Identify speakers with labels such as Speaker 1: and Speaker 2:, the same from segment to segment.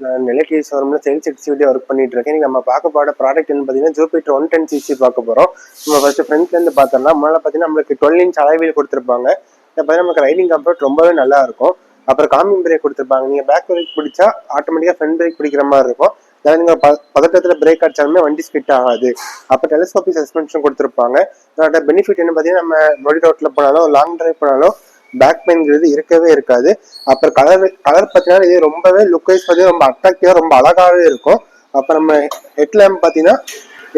Speaker 1: நான் electric ஷோரூம்ல sales executive work பண்ணிட்டு இருக்கேன். நம்ம பார்க்க போற ப்ராடக்ட் என்ன பார்த்தீங்கன்னா ஜூபிட்டர் 110cc பார்க்க போறோம். நம்ம ஃபர்ஸ்ட் ஃப்ரண்ட்ல இருந்து பார்த்தோம்னா முன்னாடி பார்த்தீங்கன்னா நம்மளுக்கு 12 இன்ச் அலாய்வீல் கொடுத்துருப்பாங்க. இதை பார்த்தீங்கன்னா நமக்கு ரைடிங் கம்ஃபர்ட் ரொம்பவே நல்லா இருக்கும். அப்புறம் காமிங் பிரேக் கொடுத்துருப்பாங்க. நீங்க பேக் பிரேக் பிடிச்சா ஆட்டோமேட்டிக்கா ஃப்ரண்ட் பிரேக் பிடிக்கிற மாதிரி இருக்கும். அதாவது நீங்க பதட்டத்துல பிரேக் அடிச்சாலுமே வண்டி ஸ்கிட் ஆகாது. அப்போ டெலிஸ்கோபிக் சஸ்பென்ஷன் கொடுத்துருப்பாங்க. அதோட பெனிஃபிட் என்ன பார்த்தீங்கன்னா நம்ம நொடி ரோட்ல போனாலும் லாங் டிரைவ் போனாலும் பேக் பெயின்ங்கிறது இருக்கவே இருக்காது. அப்புறம் கலர் பார்த்தீங்கன்னா இது ரொம்பவே லுக் வைஸ் பார்த்தீங்கன்னா ரொம்ப அட்ராக்டிவா ரொம்ப அழகாவே இருக்கும். அப்புறம் நம்ம ஹெட் லேம்ப் பார்த்தீங்கன்னா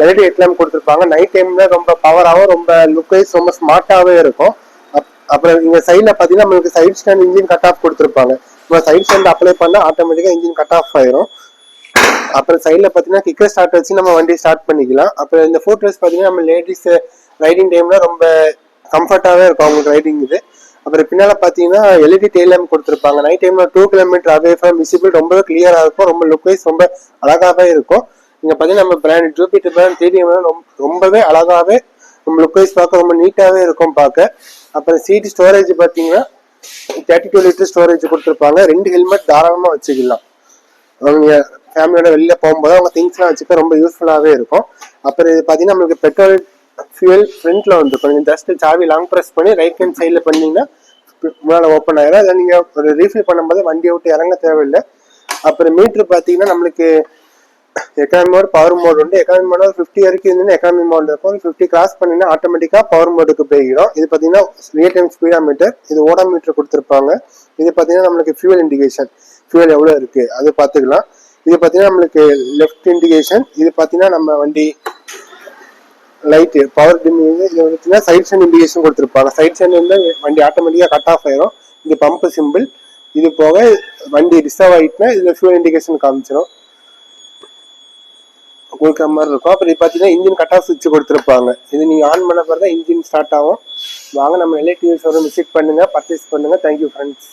Speaker 1: எல்இடி ஹெட் லேம்ப் கொடுத்துருப்பாங்க. நைட் டைம்ல ரொம்ப பவராகவும் ரொம்ப லுக் வைஸ் ரொம்ப ஸ்மார்ட்டாகவே இருக்கும். அப்புறம் இங்க சைட்ல பார்த்தீங்கன்னா நம்மளுக்கு side stand engine cut off கொடுத்துருப்பாங்க. நம்ம சைட் ஸ்டாண்ட் அப்ளை பண்ணா ஆட்டோமேட்டிக்கா இன்ஜின் கட் ஆஃப் ஆயிரும். அப்புறம் சைட்ல பார்த்தீங்கன்னா கிக்கர் ஸ்டார்ட் வச்சு நம்ம வண்டி ஸ்டார்ட் பண்ணிக்கலாம். அப்புறம் இந்த ஃபுட் ரெஸ்ட் பார்த்தீங்கன்னா நம்ம லேடிஸ் ரைடிங் டைம்ல ரொம்ப கம்ஃபர்டாகவே இருக்கும் அவங்களுக்கு ரைடிங் இது. அப்புறம் பின்னால பாத்தீங்கன்னா எல்இடி டெய்ல் லேம்ப் கொடுத்துருப்பாங்க. நைட் டைம்ல 2 கிலோமீட்டர் அவே ஃப்ரம் விசிபிள் ரொம்பவே கிளியரா இருக்கும். ரொம்ப லுக் வைஸ் ரொம்ப அழகாவே இருக்கும். இங்க பாத்தீங்கன்னா நம்ம பிராண்ட் ஜூபிட்டர் பிராண்ட் 3D ரொம்பவே அழகாவே நம்ம லுக் வைஸ் பார்க்க ரொம்ப நீட்டாவே இருக்கும் பார்க்க. அப்புறம் சீட் ஸ்டோரேஜ் பாத்தீங்கன்னா 32 லிட்டர் ஸ்டோரேஜ் கொடுத்துருப்பாங்க. 2 ஹெல்மெட் தாராளமா வச்சுக்கலாம். அவங்க ஃபேமிலியோட வெளியில போகும்போது அவங்க திங்ஸ்லாம் வச்சுக்க ரொம்ப யூஸ்ஃபுல்லாவே இருக்கும். அப்புறம் இது பாத்தீங்கன்னா நம்மளுக்கு பெட்ரோல் ஃபியூல் ஃப்ரண்ட்ல வந்து கொஞ்சம் ஜஸ்ட் சாவி லாங் ப்ரெஸ் பண்ணி ரைட் ஹேண்ட் சைட்ல பண்ணீங்கன்னா முன்னால ஓப்பன் ஆயிரும். அதை நீங்க ஒரு ரீஃபில் பண்ணும்போது வண்டியை விட்டு இறங்க தேவையில்லை. அப்புறம் மீட்டர் பாத்தீங்கன்னா நம்மளுக்கு எக்கானமி மோட் பவர் மோட் உண்டு. எக்கானமி மோட் 50 வரைக்கும் இருந்துன்னா எக்கானமி மோட் இருக்கும். 50 கிராஸ் பண்ணினா ஆட்டோமேட்டிக்கா பவர் மோடுக்கு போயிடும். இது பாத்தீங்கன்னா ரியல் டைம் ஸ்பீடா மீட்டர். இது ஓடா மீட்டர் கொடுத்துருப்பாங்க. இது பாத்தீங்கன்னா நம்மளுக்கு ஃபியூல் இண்டிகேஷன், ஃபியூல் எவ்வளவு இருக்கு அது பாத்துக்கலாம். இது பாத்தீங்கன்னா நம்மளுக்கு லெஃப்ட் இண்டிகேஷன். இது பாத்தீங்கன்னா நம்ம வண்டி லைட் பவர் டிம்மிங். இது வந்து சைட் ஸ்டாண்ட் இண்டிகேஷன் கொடுத்துருப்பாங்க. சைட் ஸ்டாண்ட் வந்து வண்டி ஆட்டோமேட்டிக்கா கட் ஆஃப் ஆயிரும். இது பம்ப் சிம்பிள். இது போக வண்டி ரிசர்வ் ஆயிட்டுனா இதுல ஃபியூல் இண்டிகேஷன் காமிச்சிடும் கொடுக்குற மாதிரி இருக்கும். அப்புறம் இது பார்த்தீங்கன்னா இன்ஜின் கட் ஆஃப் சுவிட்ச் கொடுத்துருப்பாங்க. இது நீங்க ஆன் பண்ண பிறகு இன்ஜின் ஸ்டார்ட் ஆகும். வாங்க நம்ம எலக்ட்ரிக் ஷோரூம் விசிட் பண்ணுங்க, பர்ச்சேஸ் பண்ணுங்க. Thank you friends.